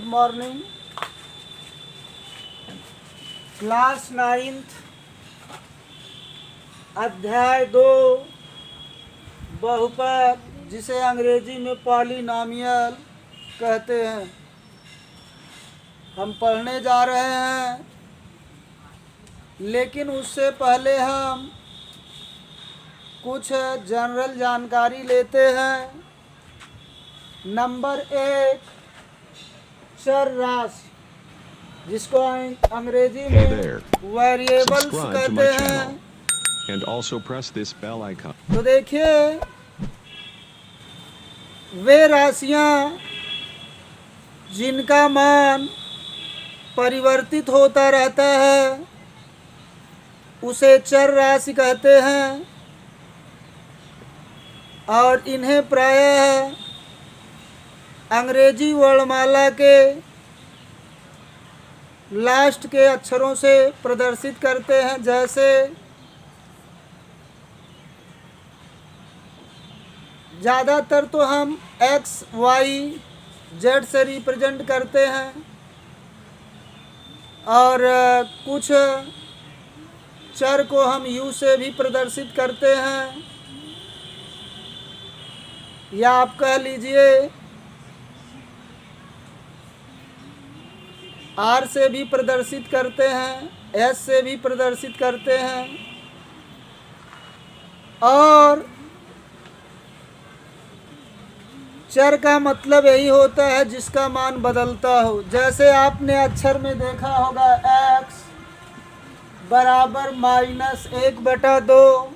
Morning. Class 9th अध्याय 2 बहुपद, जिसे अंग्रेजी में पॉलिनॉमियल कहते हैं, हम पढ़ने जा रहे हैं। लेकिन उससे पहले हम कुछ जनरल जानकारी लेते हैं। नंबर 1, चर राशि, जिसको अंग्रेजी में वेरिएबल्स कहते हैं। And also press this bell icon. तो देखिए, वे राशियां जिनका मान परिवर्तित होता रहता है उसे चर राशि कहते हैं, और इन्हें प्रायः अंग्रेजी वर्णमाला के लास्ट के अक्षरों से प्रदर्शित करते हैं। जैसे ज़्यादातर तो हम x, y, z से रिप्रेजेंट करते हैं, और कुछ चर को हम u से भी प्रदर्शित करते हैं, या आप कह लीजिए r से भी प्रदर्शित करते हैं, s से भी प्रदर्शित करते हैं। और चर का मतलब यही होता है जिसका मान बदलता हो। जैसे आपने अक्षर में देखा होगा x बराबर -1/2,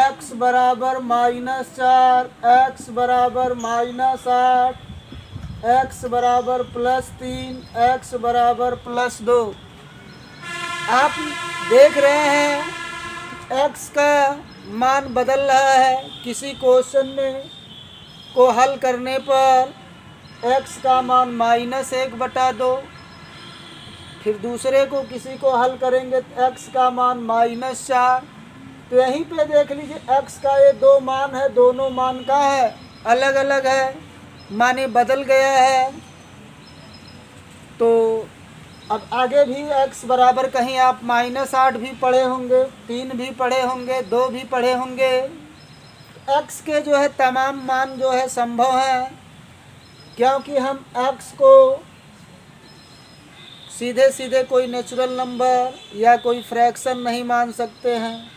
x बराबर -4, x बराबर -8, x बराबर +3, x बराबर +2। आप देख रहे हैं x का मान बदल रहा है। किसी क्वेश्चन में को हल करने पर x का मान -1/2, फिर दूसरे को किसी को हल करेंगे तो x का मान -4। तो यहीं पे देख लीजिए x का ये दो मान है, दोनों मान का है अलग अलग है, माने बदल गया है। तो अब आगे भी x बराबर कहीं आप -8 भी पढ़े होंगे, 3 भी पढ़े होंगे, 2 भी पढ़े होंगे। x के जो है तमाम मान जो है संभव है, क्योंकि हम x को सीधे सीधे कोई नेचुरल नंबर या कोई फ्रैक्शन नहीं मान सकते हैं।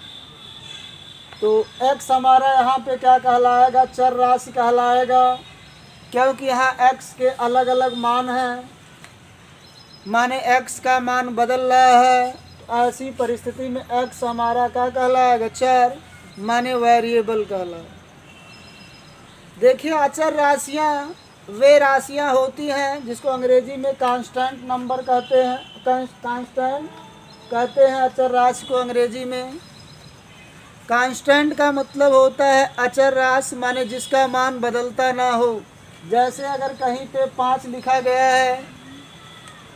तो x हमारा यहाँ पे क्या कहलाएगा? चर राशि कहलाएगा, क्योंकि यहाँ x के अलग अलग मान हैं, माने x का मान बदल रहा है। ऐसी परिस्थिति में x हमारा क्या कहलाएगा? चर, माने वेरिएबल कहला। देखिए, अचर राशियाँ वे राशियाँ होती हैं जिसको अंग्रेजी में कांस्टेंट नंबर कहते हैं, कांस्टेंट कहते हैं अचर राशि को अंग्रेजी में। कांस्टेंट का मतलब होता है अचर राशि, माने जिसका मान बदलता ना हो। जैसे अगर कहीं पे 5 लिखा गया है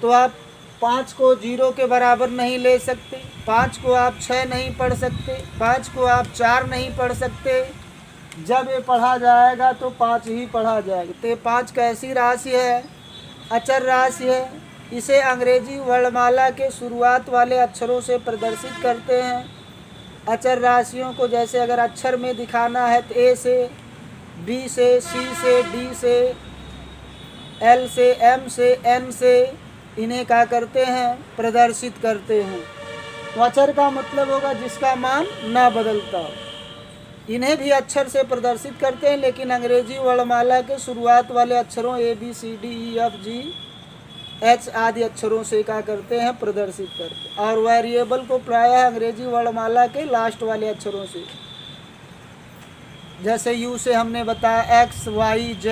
तो आप 5 को 0 के बराबर नहीं ले सकते, 5 को आप 6 नहीं पढ़ सकते, 5 को आप 4 नहीं पढ़ सकते। जब ये पढ़ा जाएगा तो 5 ही पढ़ा जाएगा। तो 5 कैसी राशि है? अचर राशि है। इसे अंग्रेजी वर्णमाला के शुरुआत वाले अक्षरों से प्रदर्शित करते हैं। अचर राशियों को जैसे अगर अक्षर में दिखाना है तो A से, B से, C से, D से, L से, M से, N से इन्हें क्या करते हैं? प्रदर्शित करते हैं। तो अक्षर का मतलब होगा जिसका मान ना बदलता हो। इन्हें भी अक्षर से प्रदर्शित करते हैं, लेकिन अंग्रेजी वर्णमाला के शुरुआत वाले अक्षरों A, B, C, D, E, F, G, H आदि अक्षरों से क्या करते हैं? प्रदर्शित करते हैं। और वेरिएबल को प्रायः अंग्रेजी वर्णमाला के लास्ट वाले अक्षरों से, जैसे U से हमने बताया X, Y, Z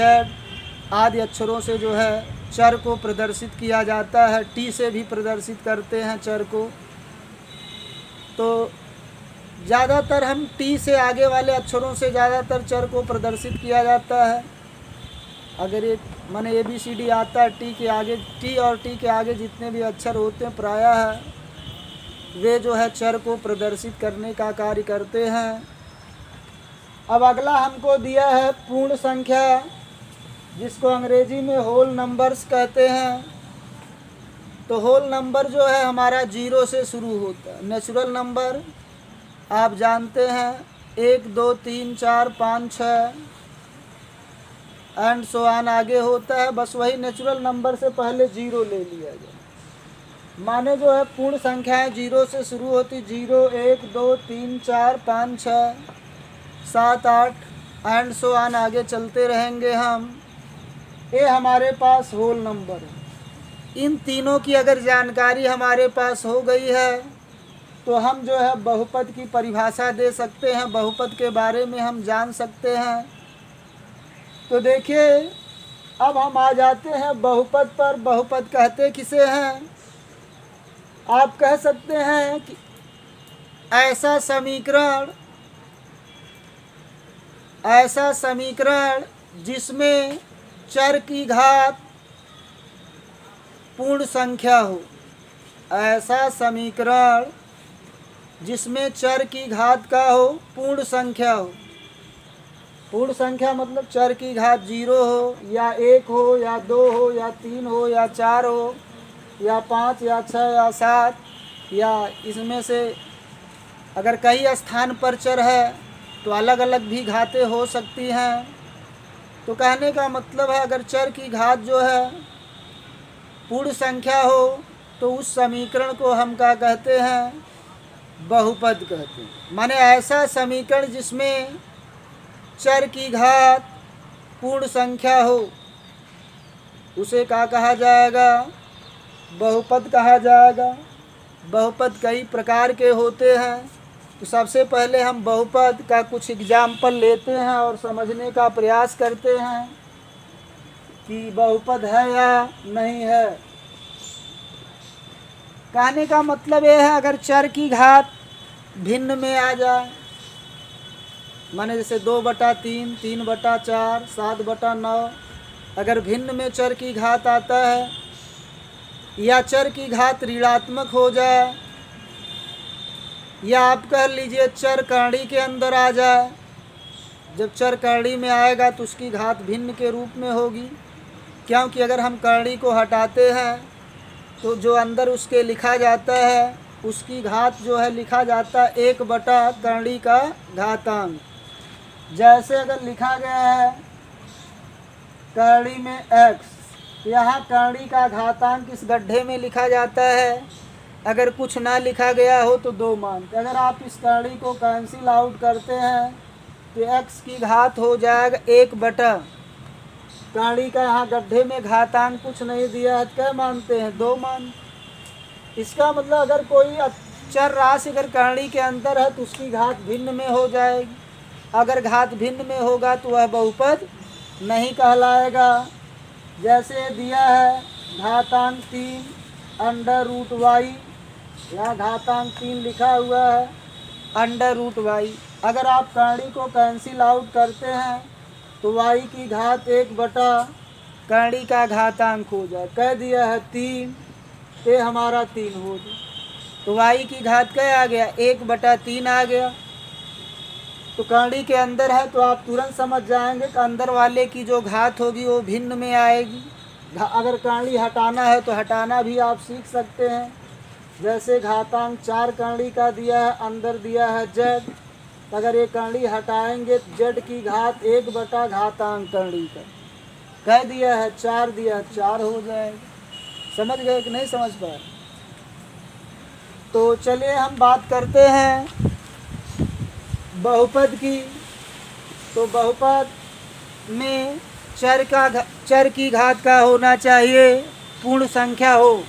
आदि अक्षरों से जो है चर को प्रदर्शित किया जाता है। T से भी प्रदर्शित करते हैं चर को। तो ज़्यादातर हम T से आगे वाले अक्षरों से ज़्यादातर चर को प्रदर्शित किया जाता है। अगर ये माने ABCD आता है, T और T के आगे जितने भी अक्षर होते हैं प्रायः वे जो है चर को प्रदर्शित करने का कार्य करते हैं। अब अगला हमको दिया है पूर्ण संख्या। जिसको अंग्रेजी में होल नंबर्स कहते हैं। तो होल नंबर जो है हमारा 0 से शुरू होता है। नेचुरल नंबर आप जानते हैं 1 2 3 4 5 6 एंड सो ऑन आगे होता है। बस वही नेचुरल नंबर से पहले 0 ले लिया जाए। माने जो है पूर्ण संख्याएं 0 से शुरू होती, 0 1 2 3 4 5 6 7 8 एंड सो ऑन आगे चलते रहेंगे हम। ये हमारे पास होल नंबर है। इन तीनों की अगर जानकारी हमारे पास हो गई है तो हम जो है बहुपद की परिभाषा दे सकते हैं, बहुपद के बारे में हम जान सकते हैं। तो देखिए अब हम आ जाते हैं बहुपद पर। बहुपद कहते किसे हैं? आप कह सकते हैं कि ऐसा समीकरण जिसमें चर की घात पूर्ण संख्या हो। ऐसा समीकरण जिसमें चर की घात का हो, पूर्ण संख्या हो। पूर्ण संख्या मतलब चर की घात 0 हो या 1 हो या 2 हो या 3 हो या 4 हो या 5 या 6 या 7, या इसमें से अगर कई स्थान पर चर है तो अलग अलग भी घातें हो सकती हैं। तो कहने का मतलब है अगर चर की घात जो है पूर्ण संख्या हो तो उस समीकरण को हम क्या कहते हैं? बहुपद कहते हैं। माने ऐसा समीकरण जिसमें चर की घात पूर्ण संख्या हो उसे क्या कहा जाएगा? बहुपद कहा जाएगा। बहुपद कई प्रकार के होते हैं। तो सबसे पहले हम बहुपद का कुछ एग्जाम्पल लेते हैं और समझने का प्रयास करते हैं कि बहुपद है या नहीं है। कहने का मतलब यह है अगर चर की घात भिन्न में आ जाए, माने जैसे 2/3, 3/4, 7/9, अगर भिन्न में चर की घात आता है या चर की घात ऋणात्मक हो जाए, या आप कह लीजिए चर करणी के अंदर आ जाए। जब चर करणी में आएगा तो उसकी घात भिन्न के रूप में होगी, क्योंकि अगर हम करणी को हटाते हैं तो जो अंदर उसके लिखा जाता है उसकी घात जो है लिखा जाता है 1/ करणी का घातांक। जैसे अगर लिखा गया है करणी में x, यहाँ करणी का घातांक इस गड्ढे में लिखा जाता है। अगर कुछ ना लिखा गया हो तो 2 मान। अगर आप इस करणी को कैंसिल आउट करते हैं तो x की घात हो जाएगा 1/। करणी का यहाँ गड्ढे में घातांक कुछ नहीं दिया है, क्या मानते हैं? 2 मान। इसका मतलब अगर कोई चर राशि अगर करणी के अंदर है तो उसकी घात भिन्न में हो जाएगी। अगर घात भिन्न में होगा तो वह बहुपद नहीं कहलाएगा। जैसे दिया है घातांक 3 √y, यहाँ घातांक 3 लिखा हुआ है √y। अगर आप करणी को कैंसिल आउट करते हैं तो y की घात 1/ करणी का घातांक हो जाए। कह दिया है 3, ये हमारा 3 हो जाए। तो y की घात क्या आ गया? 1/3 आ गया। तो करणी के अंदर है तो आप तुरंत समझ जाएंगे कि अंदर वाले की जो घात होगी वो भिन्न में आएगी। अगर करणी हटाना है तो हटाना भी आप सीख सकते हैं। जैसे घातांक 4 करणी का दिया है, अंदर दिया है z, अगर ये करणी हटाएंगे तो z की घात 1/ घातांक करणी का कह दिया है 4 दिया, 4 हो जाएगा। समझ गए कि नहीं समझ पाए? तो चलिए हम बात करते हैं बहुपद की। तो बहुपद में चर की घात का होना चाहिए पूर्ण संख्या हो,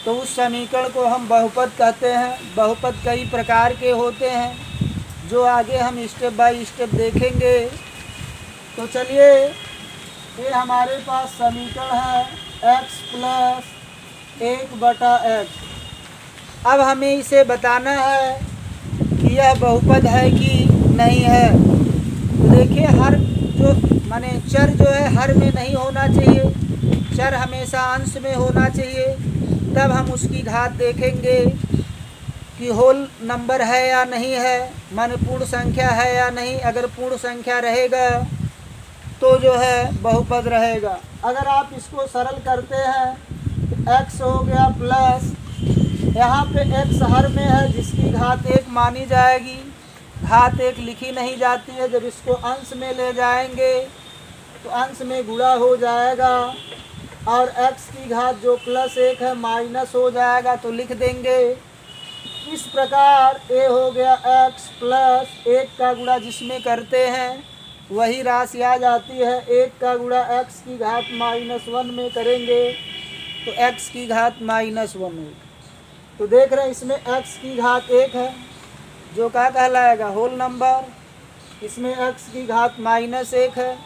तो उस समीकरण को हम बहुपद कहते हैं। बहुपद कई प्रकार के होते हैं जो आगे हम स्टेप बाय स्टेप देखेंगे। तो चलिए ये हमारे पास समीकरण है x + 1/x। अब हमें इसे बताना है कि यह बहुपद है कि नहीं है। तो देखिए हर जो माने चर जो है हर में नहीं होना चाहिए, चर हमेशा अंश में होना चाहिए। तब हम उसकी घात देखेंगे कि होल नंबर है या नहीं है, माने पूर्ण संख्या है या नहीं। अगर पूर्ण संख्या रहेगा तो जो है बहुपद रहेगा। अगर आप इसको सरल करते हैं तो x हो गया प्लस, यहाँ पे x हर में है जिसकी घात 1 मानी जाएगी, घात 1 लिखी नहीं जाती है। जब इसको अंश में ले जाएंगे तो अंश में गुणा हो जाएगा और x की घात जो +1 है माइनस हो जाएगा तो लिख देंगे। इस प्रकार a हो गया x प्लस 1 का गुणा जिसमें करते हैं वही राशि आ जाती है। 1 का गुणा x की घात -1 में करेंगे तो x की घात -1 होगी। तो देख रहे हैं इसमें x की घात 1 है जो क्या कहलाएगा होल नंबर, इसमें x की घात -1 है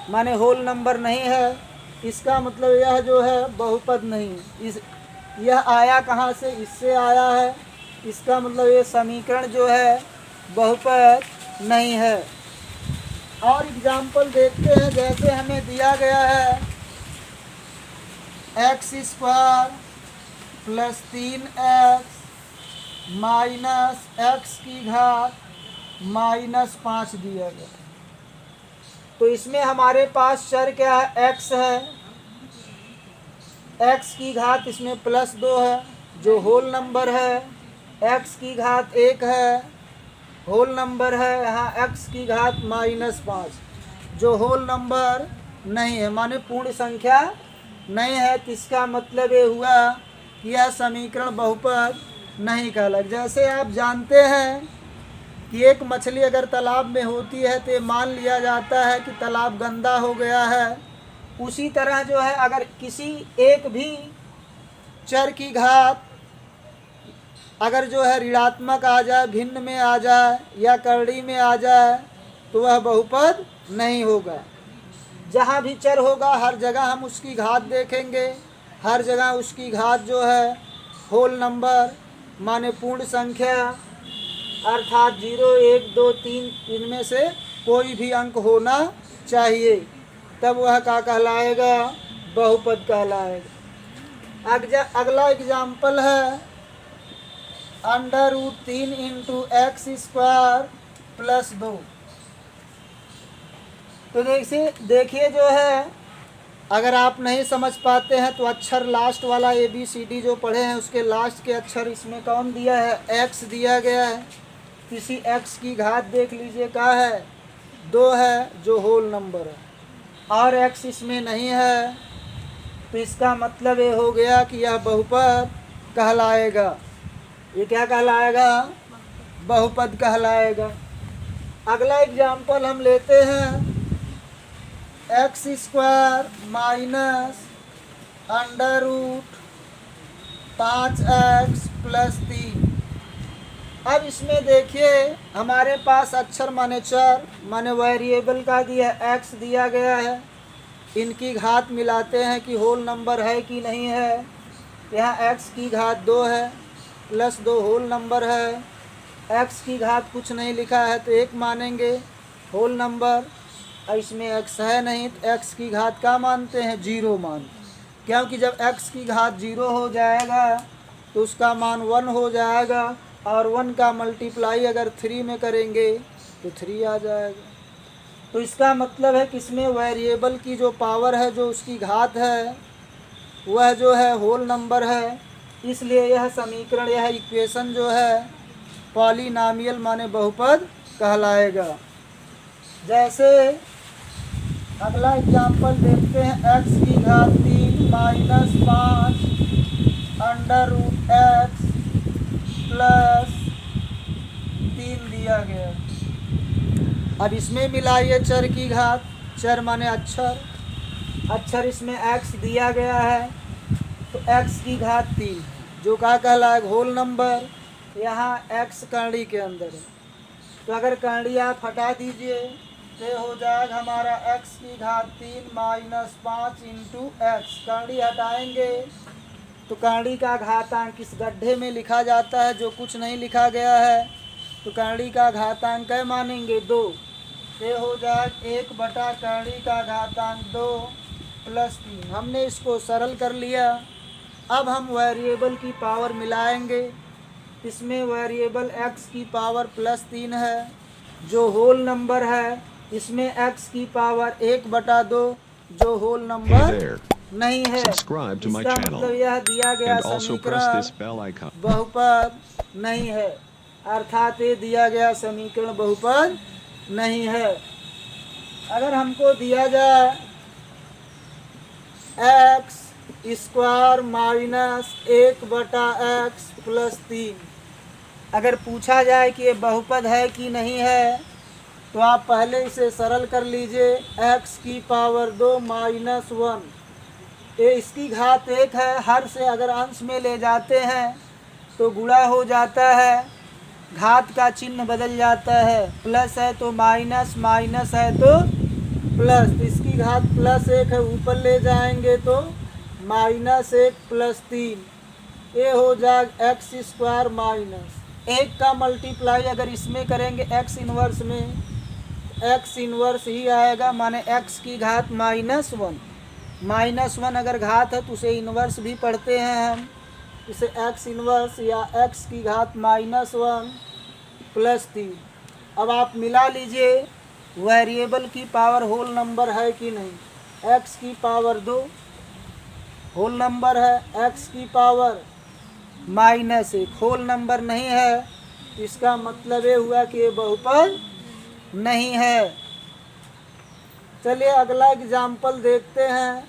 माने होल नंबर नहीं है। इसका मतलब यह जो है बहुपद नहीं, इस यह आया कहाँ से, इससे आया है। इसका मतलब ये समीकरण जो है बहुपद नहीं है। और एग्जाम्पल देखते हैं, जैसे हमें दिया गया है x² + 3x - x की घात -5 दिया गया। तो इसमें हमारे पास चर क्या है, x है, x की घात इसमें +2 है जो होल नंबर है, x की घात 1 है होल नंबर है, यहाँ x की घात -5 जो होल नंबर नहीं है माने पूर्ण संख्या नहीं है। तो इसका मतलब ये हुआ कि यह समीकरण बहुपद नहीं कहलाएगा। जैसे आप जानते हैं कि एक मछली अगर तालाब में होती है तो ये मान लिया जाता है कि तालाब गंदा हो गया है। उसी तरह जो है अगर किसी एक भी चर की घात अगर जो है ऋणात्मक आ जाए, भिन्न में आ जाए या करड़ी में आ जाए तो वह बहुपद नहीं होगा। जहाँ भी चर होगा हर जगह हम उसकी घात देखेंगे, हर जगह उसकी घात जो है होल नंबर माने पूर्ण संख्या अर्थात 0, 1, 2, 3 इनमें से कोई भी अंक होना चाहिए, तब वह क्या कहलाएगा, बहुपद कहलाएगा। अगला एग्जाम्पल है √3 × x² + 2। तो देखिए जो है अगर आप नहीं समझ पाते हैं तो अक्षर लास्ट वाला ABCD जो पढ़े हैं उसके लास्ट के अक्षर इसमें कौन दिया है, x दिया गया है। किसी x की घात देख लीजिए क्या है, 2 है जो होल नंबर है और x इसमें नहीं है। तो इसका मतलब ये हो गया कि यह बहुपद कहलाएगा। ये क्या कहलाएगा, बहुपद कहलाएगा। अगला एग्जाम्पल हम लेते हैं x² - √5x + 3। अब इसमें देखिए हमारे पास अक्षर माने चर माने वेरिएबल का दिया x दिया गया है, इनकी घात मिलाते हैं कि होल नंबर है कि नहीं है। यहाँ x की घात 2 है +2 होल नंबर है, x की घात कुछ नहीं लिखा है तो 1 मानेंगे होल नंबर, और इसमें x है नहीं तो x की घात क्या मानते हैं, 0 मानते हैं। क्योंकि जब x की घात 0 हो जाएगा तो उसका मान 1 हो जाएगा और 1 का मल्टीप्लाई अगर 3 में करेंगे तो 3 आ जाएगा। तो इसका मतलब है कि इसमें वेरिएबल की जो पावर है, जो उसकी घात है, वह जो है होल नंबर है। इसलिए यह समीकरण, यह इक्वेशन जो है पॉलिनॉमियल माने बहुपद कहलाएगा। जैसे अगला एग्जाम्पल देखते हैं x की घात 3 - 5 √x + 3 दिया गया। अब इसमें मिलाइए चर की घात, चर माने अक्षर इसमें x दिया गया है तो x की घात 3 जो क्या कहलाएगा, होल नंबर। यहाँ x करड़ी के अंदर है तो अगर करड़ी आप हटा दीजिए तो हो जाएगा हमारा x की घात 3 - 5 × x। करड़ी हटाएंगे तो करड़ी का घातांक इस गड्ढे में लिखा जाता है जो कुछ नहीं लिखा गया है, तो करड़ी का घातांक क्या मानेंगे, 2। ये हो जाएगा 1 बटा करड़ी का घातांक 2 + 3। हमने इसको सरल कर लिया। अब हम वेरिएबल की पावर मिलाएंगे। इसमें वेरिएबल x की पावर +3 है जो होल नंबर है, इसमें x की पावर 1/2 जो होल Hey नंबर there. नहीं है। Subscribe to my इसका channel. मतलब यह दिया गया And also press समीकरण this bell icon. बहुपद नहीं है, अर्थात ये दिया गया समीकरण बहुपद नहीं है। अगर हमको दिया जाए x square minus 1/x plus 3, अगर पूछा जाए कि ये बहुपद है कि नहीं है, तो आप पहले इसे सरल कर लीजिए। x की पावर 2 माइनस 1, ये इसकी घात 1 है। हर से अगर अंश में ले जाते हैं तो गुणा हो जाता है, घात का चिन्ह बदल जाता है। प्लस है तो माइनस, माइनस है तो प्लस, तो इसकी घात प्लस 1 है, ऊपर ले जाएंगे तो माइनस 1 प्लस 3, ये हो जाएगा एक्स स्क्वायर माइनस 1 का मल्टीप्लाई अगर इसमें करेंगे एक्स इन्वर्स में, एक्स इन्वर्स ही आएगा, माने एक्स की घात -1। -1 अगर घात है तो उसे इन्वर्स भी पढ़ते हैं हम, इसे एक्स इन्वर्स या एक्स की घात -1 प्लस 3। अब आप मिला लीजिए वेरिएबल की पावर होल नंबर है कि नहीं। एक्स की पावर 2 होल नंबर है, एक्स की पावर -1 होल नंबर नहीं है, इसका मतलब ये हुआ कि ये बहुपद नहीं है। चलिए अगला एग्जाम्पल देखते हैं।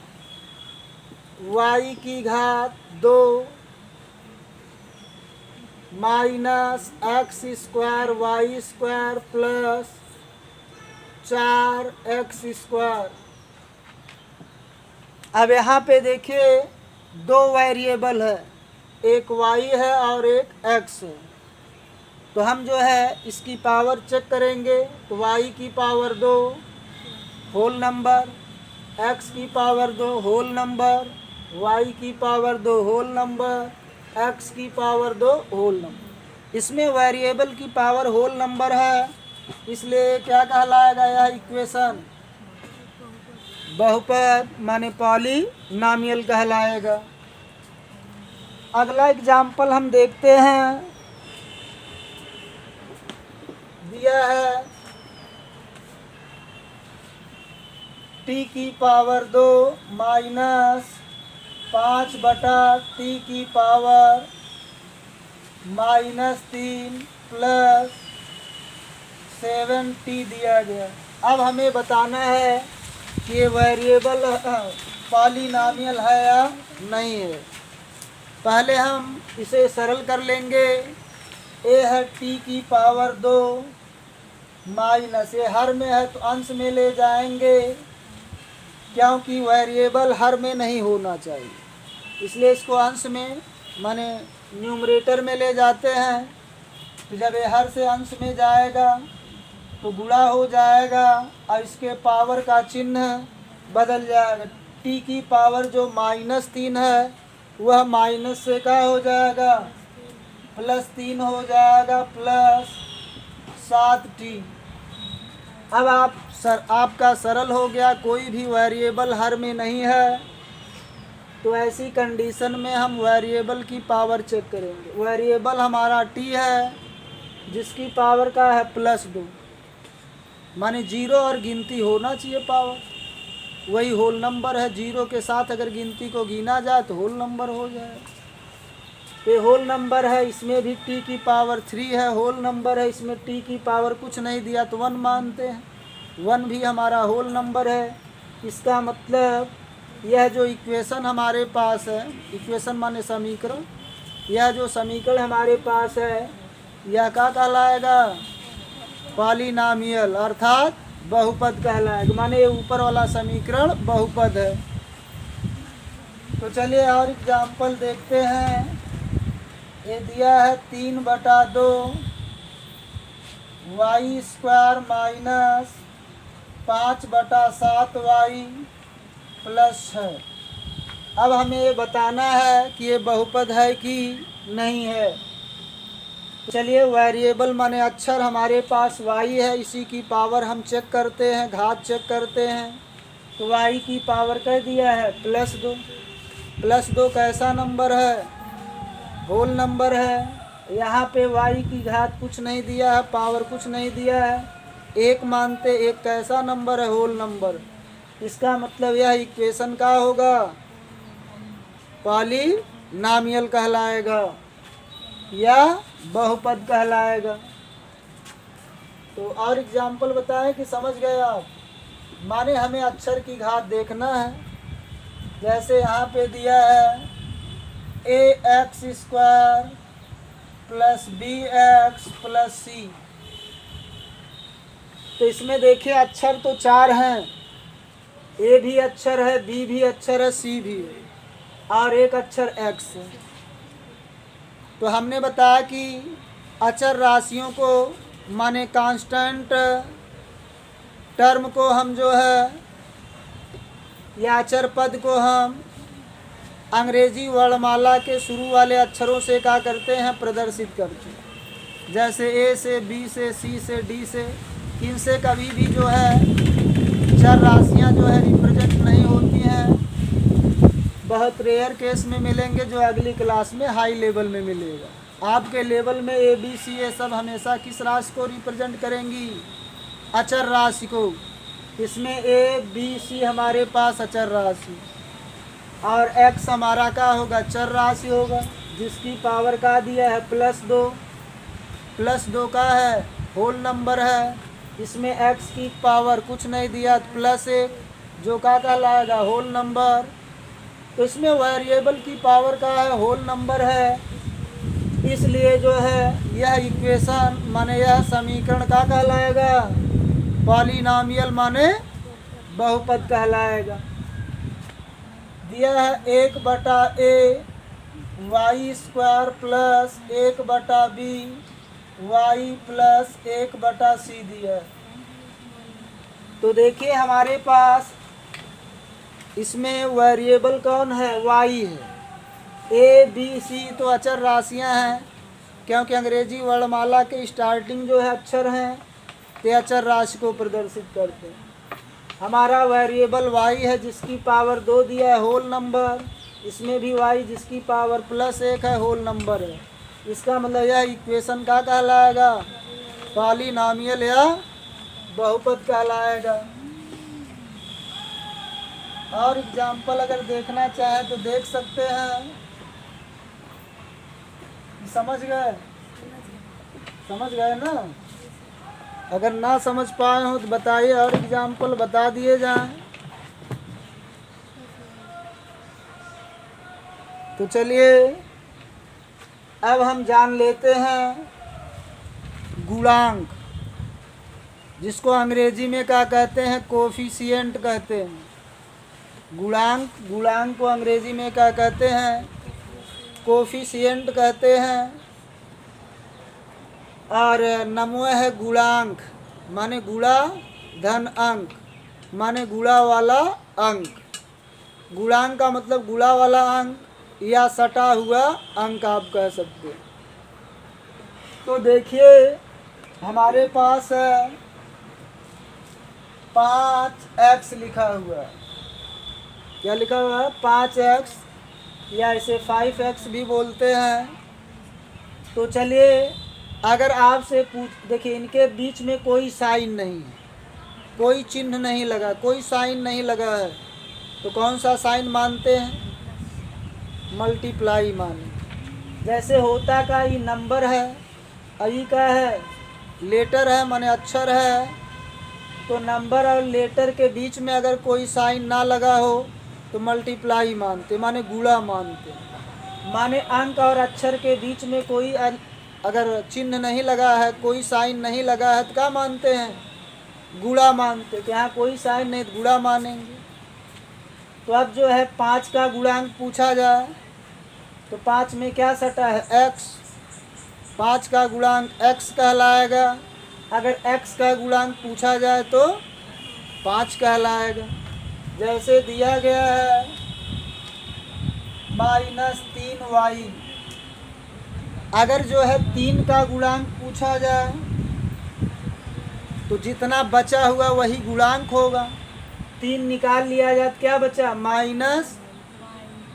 y की घात 2 minus X square Y square plus 4x square. अब यहाँ पे देखिए दो वेरिएबल है, एक y है और एक x है। तो हम जो है इसकी पावर चेक करेंगे तो y की पावर 2 होल नंबर, x की पावर 2 होल नंबर, y की पावर 2 होल नंबर, x की पावर 2 होल नंबर। इसमें वेरिएबल की पावर होल नंबर है, इसलिए क्या कहलाएगा यह इक्वेशन बहुपद माने पॉलीनॉमियल कहलाएगा। अगला एग्जाम्पल हम देखते हैं। दिया है t की पावर 2 माइनस 5/t की पावर -3 प्लस 7t दिया गया। अब हमें बताना है कि ये वेरिएबल पॉलीनॉमियल है या नहीं है। पहले हम इसे सरल कर लेंगे। ए है t की पावर 2 माइनस, ये हर में है तो अंश में ले जाएंगे, क्योंकि वेरिएबल हर में नहीं होना चाहिए, इसलिए इसको अंश में माने न्यूमरेटर में ले जाते हैं। तो जब ये हर से अंश में जाएगा तो गुणा हो जाएगा और इसके पावर का चिन्ह बदल जाएगा। t की पावर जो -3 है वह माइनस से क्या हो जाएगा, +3 हो जाएगा, प्लस 7t। अब आपका सरल हो गया, कोई भी वेरिएबल हर में नहीं है, तो ऐसी कंडीशन में हम वेरिएबल की पावर चेक करेंगे। वेरिएबल हमारा t है जिसकी पावर का है +2, माने 0 और गिनती होना चाहिए पावर, वही होल नंबर है। 0 के साथ अगर गिनती को गिना जाए तो होल नंबर हो जाए। ये होल नंबर है, इसमें भी t की पावर 3 है, होल नंबर है, इसमें t की पावर कुछ नहीं दिया तो 1 मानते हैं। 1 भी हमारा होल नंबर है। इसका मतलब यह जो इक्वेशन हमारे पास है, इक्वेशन माने समीकरण, यह जो समीकरण हमारे पास है यह क्या कहलाएगा, पॉलीनॉमियल अर्थात बहुपद कहलाएगा, माने ये ऊपर वाला समीकरण बहुपद है। तो चलिए और एग्जाम्पल देखते हैं। ये दिया है 3/2 Y square minus 5/7y plus 6। अब हमें ये बताना है कि ये बहुपद है कि नहीं है। चलिए वेरिएबल माने अक्षर हमारे पास y है, इसी की पावर हम चेक करते हैं, घात चेक करते हैं। तो y की पावर कह दिया है +2। +2 कैसा नंबर है, होल नंबर है। यहाँ पे y की घात कुछ नहीं दिया है, पावर कुछ नहीं दिया है, एक मानते एक कैसा नंबर है, होल नंबर। इसका मतलब यह इक्वेशन का होगा, पॉलीनॉमियल कहलाएगा या बहुपद कहलाएगा। तो और एग्जाम्पल बताएं कि समझ गए आप। माने हमें अक्षर की घात देखना है, जैसे यहाँ पे दिया है ax² plus bx plus c। तो इसमें देखिए अक्षर तो 4 हैं, a भी अक्षर है, b भी अक्षर है, c भी है, और एक अक्षर x है। तो हमने बताया कि अचर राशियों को माने कांस्टेंट टर्म को हम जो है या अचर पद को हम अंग्रेजी वर्णमाला के शुरू वाले अक्षरों से क्या करते हैं, प्रदर्शित करते हैं। जैसे ए से, बी से, सी से, डी से, इनसे कभी भी जो है चर राशियां जो है रिप्रेजेंट नहीं होती हैं। बहुत रेयर केस में मिलेंगे, जो अगली क्लास में हाई लेवल में मिलेगा। आपके लेवल में ए बी सी ये सब हमेशा किस राशि को रिप्रेजेंट करेंगी, अचर राशि को। इसमें ए बी सी हमारे पास अचर राशि, और x हमारा क्या होगा, चर राशि होगा, जिसकी पावर का दिया है +2। +2 का है, होल नंबर है। इसमें x की पावर कुछ नहीं दिया, +1, जो का कहलाएगा होल नंबर। तो इसमें वेरिएबल की पावर का है, होल नंबर है। इसलिए जो है यह इक्वेशन माने यह समीकरण का कहलाएगा, पॉलीनॉमियल माने बहुपद कहलाएगा। दिया है 1/a y² plus 1/b y plus 1/c दिया है। तो देखिए हमारे पास इसमें वेरिएबल कौन है, y है। a b c तो अचर राशियां हैं, क्योंकि अंग्रेजी वर्णमाला के स्टार्टिंग जो है अक्षर हैं, ते अचर राशि को प्रदर्शित करते हैं। हमारा वेरिएबल y है, जिसकी पावर 2 दिया है, होल नंबर। इसमें भी y जिसकी पावर +1 है, होल नंबर है। इसका मतलब यह इक्वेशन का कहलाएगा, पॉलीनॉमियल या बहुपद कहलाएगा। और एग्जाम्पल अगर देखना चाहे तो देख सकते हैं। समझ गए, समझ गए ना। अगर ना समझ पाए हो तो बताइए, और एग्जाम्पल बता दिए जाएं। तो चलिए अब हम जान लेते हैं गुणांक, जिसको अंग्रेजी में क्या कहते हैं, कोफिशिएंट कहते हैं। गुणांक को अंग्रेजी में क्या कहते हैं, कोफिशिएंट कहते हैं। और नमवे है गुणांक, माने गुणा धन अंक, माने गुणा वाला अंक। गुणांक का मतलब गुणा वाला अंक या सटा हुआ अंक आप कह सकते हैं। तो देखिए हमारे पास 5x लिखा हुआ है। क्या लिखा हुआ है, 5x, या इसे 5x भी बोलते हैं। तो चलिए अगर आपसे देखिए इनके बीच में कोई साइन नहीं है, कोई चिन्ह नहीं लगा, कोई साइन नहीं लगा है, तो कौन सा साइन मानते हैं, मल्टीप्लाई माने। जैसे होता का ये नंबर है, आई का है लेटर है, माने अक्षर है। तो नंबर और लेटर के बीच में अगर कोई साइन ना लगा हो तो मल्टीप्लाई मानते, माने गुणा मानते। माने अंक और अक्षर के बीच में कोई अगर चिन्ह नहीं लगा है, कोई साइन नहीं लगा है, तो क्या मानते हैं, गुणा मानते। कि यहाँ कोई साइन नहीं तो गुणा मानेंगे। तो अब जो है 5 का गुणांक पूछा जाए तो 5 में क्या सटा है, x। 5 का गुणांक x कहलाएगा। अगर x का गुणांक पूछा जाए तो 5 कहलाएगा। जैसे दिया गया है -3y, अगर जो है 3 का गुणांक पूछा जाए तो जितना बचा हुआ वही गुणांक होगा। 3 निकाल लिया जाए तो क्या बचा,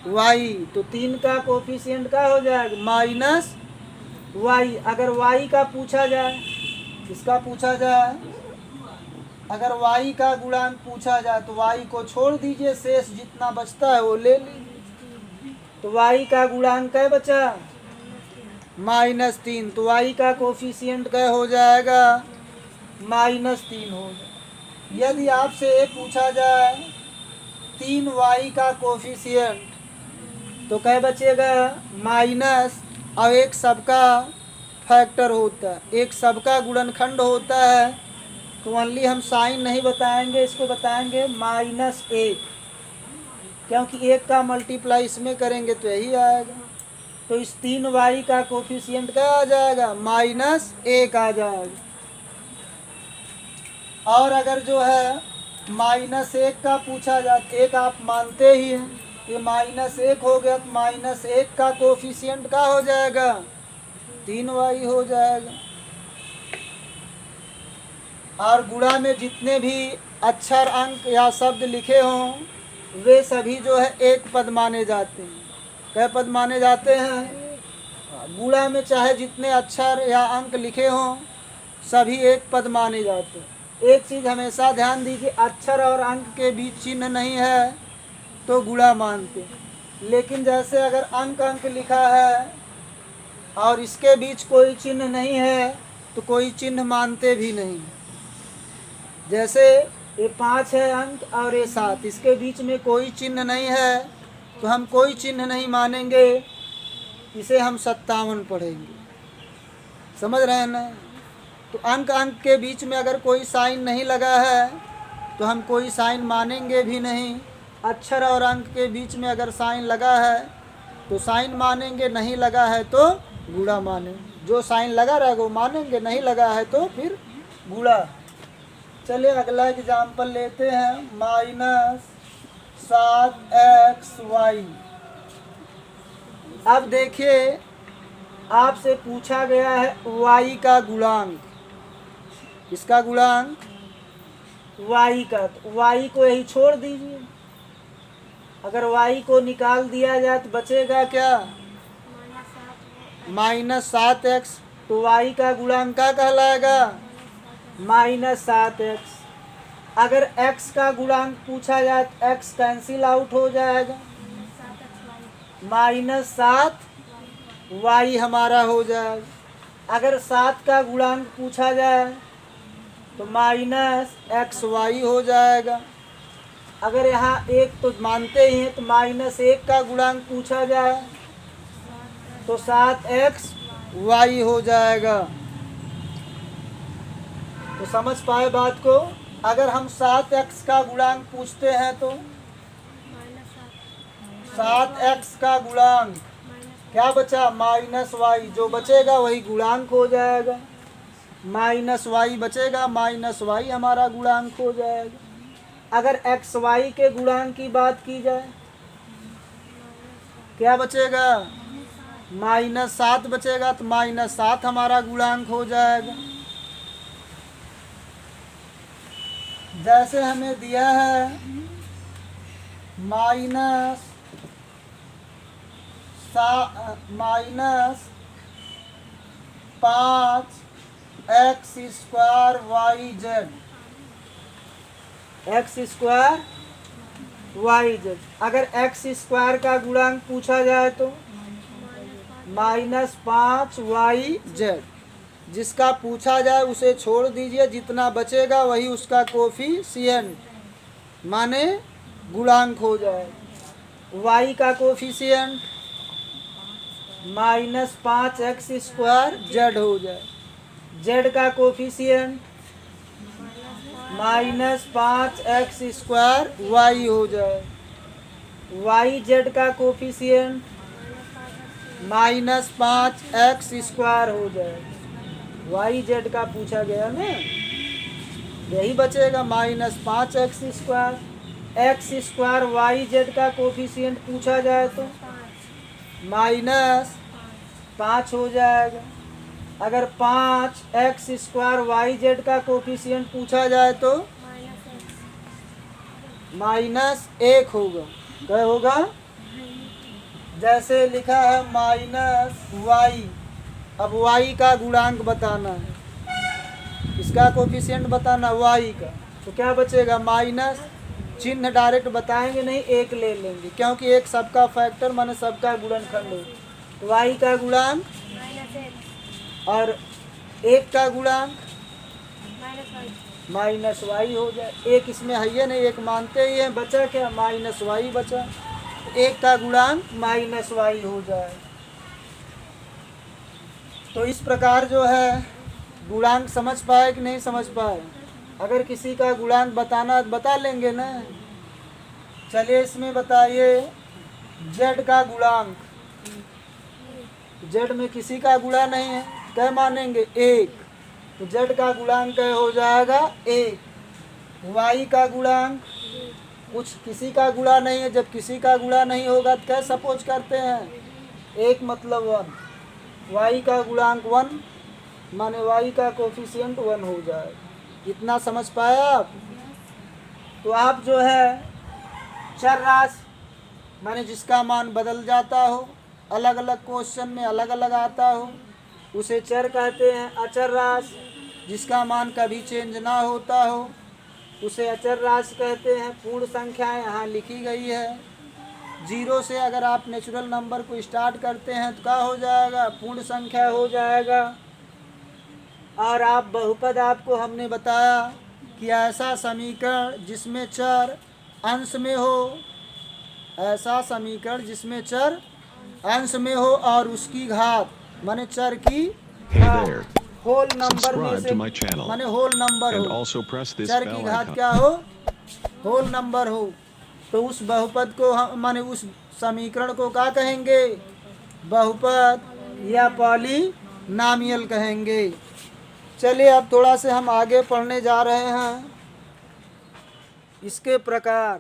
-y। तो 3 का कोफिशिएंट का हो जाएगा -y। अगर y का पूछा जाए, किसका पूछा जाए, अगर y का गुणांक पूछा जाए तो y को छोड़ दीजिए, शेष जितना बचता है वो ले लीजिए। तो y का गुणांक क्या बचा? -3। तो y का कोफिशिएंट क्या हो जाएगा? -3 हो जाएगा। यदि आपसे ये पूछा जाए 3y का कोफिशिएंट तो क्या बचेगा? माइनस, अब एक सबका फैक्टर होता है, एक सबका गुणनखंड होता है, तो ओनली हम साइन नहीं बताएंगे, इसको बताएंगे -1, क्योंकि 1 का मल्टीप्लाई इसमें करेंगे तो यही आएगा। तो इस 3y का कोफिशिएंट क्या आ जाएगा? -1 आ जाएगा। और अगर जो है -1 का पूछा जाए, 1 आप मानते ही हैं, ये -1 हो गया, तो -1 का कोफिशिएंट क्या हो जाएगा? 3y हो जाएगा। और गुणा में जितने भी अक्षर, अंक या शब्द लिखे हों वे सभी जो है एक पद माने जाते हैं। कै पद माने जाते हैं? गुणा में चाहे जितने अक्षर या अंक लिखे हों सभी एक पद माने जाते हैं। एक चीज़ हमेशा ध्यान दीजिए, अक्षर और अंक के बीच चिन्ह नहीं है तो गुणा मानते, लेकिन जैसे अगर अंक लिखा है और इसके बीच कोई चिन्ह नहीं है तो कोई चिन्ह मानते भी नहीं। जैसे ये 5 है अंक और ये 7, इसके बीच में कोई चिन्ह नहीं है तो हम कोई चिन्ह नहीं मानेंगे, इसे हम 57 पढ़ेंगे। समझ रहे हैं ना? तो अंक के बीच में अगर कोई साइन नहीं लगा है तो हम कोई साइन मानेंगे भी नहीं। अक्षर और अंक के बीच में अगर साइन लगा है तो साइन मानेंगे, नहीं लगा है तो गुणा मानेंगे। जो साइन लगा रहेगा वो मानेंगे, नहीं लगा है तो फिर गुणा। चलिए अगला एग्जाम्पल लेते हैं, -7xy। अब देखिए आपसे पूछा गया है y का गुणांक, इसका गुणांक y का, तो y को यही छोड़ दीजिए। अगर y को निकाल दिया जाए तो बचेगा क्या? -7x। तो y का गुणांक क्या कहलाएगा? -7x। अगर x का गुणांक पूछा जाए तो x कैंसिल आउट हो जाएगा, -7y हमारा हो जाएगा। अगर 7 का गुणांक पूछा जाए तो -xy हो जाएगा। अगर यहाँ 1 तो मानते ही हैं तो -1 का गुणांक पूछा जाए तो 7xy हो जाएगा। तो समझ पाए बात को? अगर हम 7x का गुणांक पूछते हैं तो 7x का गुणांक क्या बचा? -y। जो बचेगा वही गुणांक हो जाएगा, -y बचेगा, -y हमारा गुणांक हो जाएगा। अगर xy के गुणांक की बात की जाए क्या बचेगा? -7 बचेगा, तो -7 हमारा गुणांक हो जाएगा। जैसे हमें दिया है -5x² yz। अगर x² का गुणांक पूछा जाए तो -5yz। जिसका पूछा जाए उसे छोड़ दीजिए, जितना बचेगा वही उसका कोफिशिएंट माने गुणांक हो जाएगा। y का कोफिशिएंट -5x² z हो जाए, z का कोफिशिएंट -5x² y हो जाए, yz का कोफिशिएंट -5x² हो जाए। yz का पूछा गया ना, यही बचेगा -5x²। x² yz का कोफिशिएंट पूछा जाए तो -5 हो जाएगा। अगर 5x² yz का कोफिशिएंट पूछा जाए तो -1 होगा। क्या होगा? जैसे लिखा है -y। अब y का गुणांक बताना है, इसका कोफिशिएंट बताना y का, तो तो क्या बचेगा, माइनस, चिन्ह डायरेक्ट बताएंगे नहीं, एक ले लेंगे क्योंकि एक सबका फैक्टर माने सबका गुणनखंड हो। तो वाई का गुणांक और एक का गुणांक माइनस वाई हो जाए। एक इसमें है नहीं, एक मानते ही है, बचा क्या, माइनस वाई बचा। एक का गुणांक माइनस वाई हो जाए। तो इस प्रकार जो है गुणांक समझ पाए कि नहीं समझ पाए। अगर किसी का गुणांक बताना बता लेंगे ना। चलिए इसमें बताइए जेड का गुणांक, जेड में किसी का गुणा नहीं है, क्या मानेंगे, एक। तो जेड का गुणांक क्या हो जाएगा, एक। वाई का गुणांक कुछ किसी का गुणा नहीं है, जब किसी का गुणा नहीं होगा तो क्या सपोज करते हैं, एक मतलब 1। वाई का गुणांक 1 माने वाई का कोफिशिएंट 1 हो जाए। इतना समझ पाए आप। तो आप जो है चर राशि माने जिसका मान बदल जाता हो, अलग अलग क्वेश्चन में अलग अलग आता हो, उसे चर कहते हैं। अचर राशि जिसका मान कभी चेंज ना होता हो, उसे अचर राशि कहते हैं। पूर्ण संख्याएं यहाँ लिखी गई है। 0 से अगर आप नेचुरल नंबर को स्टार्ट करते हैं तो क्या हो जाएगा, पूर्ण संख्या हो जाएगा। और आप बहुपद, आपको हमने बताया कि ऐसा समीकरण जिसमें चर अंश में हो, ऐसा समीकरण जिसमें चर अंश में हो और उसकी घात माने चर की Hey there. होल नंबर में Subscribe से to my channel. माने होल नंबर And हो, also press this चर की bell घात icon. क्या हो, होल नंबर हो। तो उस बहुपद को हम माने उस समीकरण को क्या कहेंगे, बहुपद या पॉलीनॉमियल कहेंगे। चलिए अब थोड़ा से हम आगे पढ़ने जा रहे हैं। इसके प्रकार